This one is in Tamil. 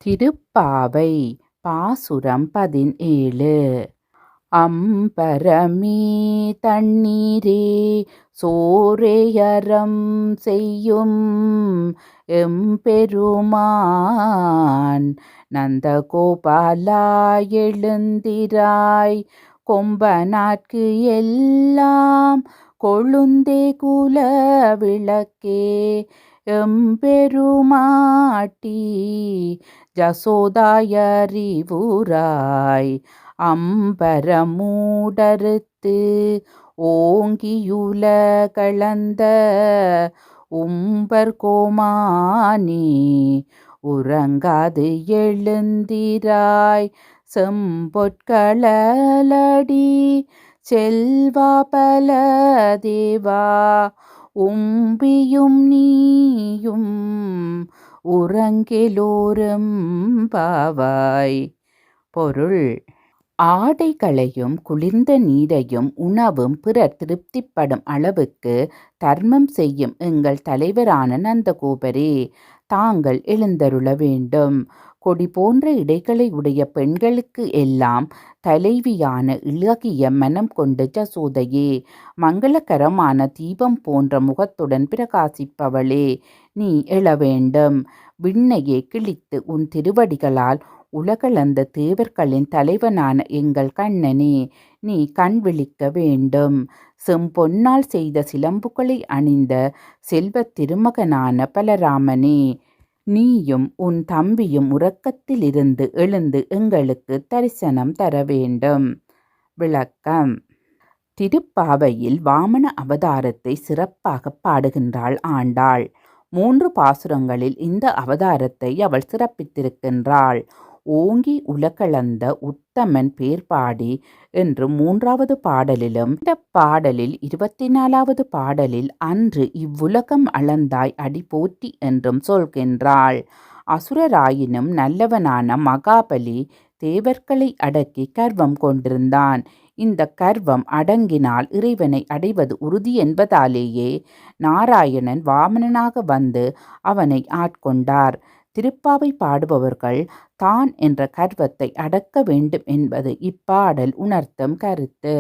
திருப்பாவை பாசுரம் 17. அம்பரமே தண்ணீரே சோரேயறம் செய்யும் எம்பெருமான் நந்தகோபாலா எழுந்திராய் கொம்பனாட்கு எல்லாம் கொழுந்தே குல விளக்கே எம்பெருமாட்டி ஜசோதாயறிவுராய் அம்பரமூடறுத்து ஓங்கியுல களந்த உம்பர் கோமானே உறங்காது எழுந்திராய் செம்பொற்களடி செல்வா பல தேவா உம்பியும் நீயும் உறங்கெலோரும் பாவாய். பொருள்: ஆடைகளையும் குளிர்ந்த நீரையும் உணவும் பிறர் திருப்திப்படும் அளவுக்கு தர்மம் செய்யும் எங்கள் தலைவரான நந்தகோபரே, தாங்கள் எழுந்தருள வேண்டும். கொடி போன்ற இடைகளை உடைய பெண்களுக்கு எல்லாம் தலைவியான இளகிய மனம் கொண்ட ஜசோதையே, மங்களகரமான தீபம் போன்ற முகத்துடன் பிரகாசிப்பவளே, நீ எழ வேண்டும். விண்ணையே கிழித்து உன் திருவடிகளால் உலகளந்த தேவர்களின் தலைவனான எங்கள் கண்ணனே, நீ கண் விழிக்க வேண்டும். செம்பொன்னால் செய்த சிலம்புகளை அணிந்த செல்வத் திருமகனான பலராமனே, நீயும் உன் தம்பியும் உறக்கத்திலிருந்து எழுந்து எங்களுக்கு தரிசனம் தர வேண்டும். விளக்கம்: திருப்பாவையில் வாமன அவதாரத்தை சிறப்பாக பாடுகின்றாள் ஆண்டாள். 3 பாசுரங்களில் இந்த அவதாரத்தை அவள் சிறப்பித்திருக்கின்றாள். ஓங்கி உலகளந்த உத்தமன் பேர்பாடி என்று 3வது பாடலிலும், இந்த பாடலில் 24வது பாடலில் அன்று இவ்வுலகம் அளந்தாய் அடி போற்றி என்றும் சொல்கின்றாள். அசுரராயினும் நல்லவனான மகாபலி தேவர்களை அடக்கி கர்வம் கொண்டிருந்தான். இந்த கர்வம் அடங்கினால் இறைவனை அடைவது உறுதி என்பதாலேயே நாராயணன் வாமனனாக வந்து அவனை ஆட்கொண்டார். திருப்பாவை பாடுபவர்கள் தான் என்ற கர்வத்தை அடக்க வேண்டும் என்பது இப்பாடல் உணர்த்தும் கருத்து.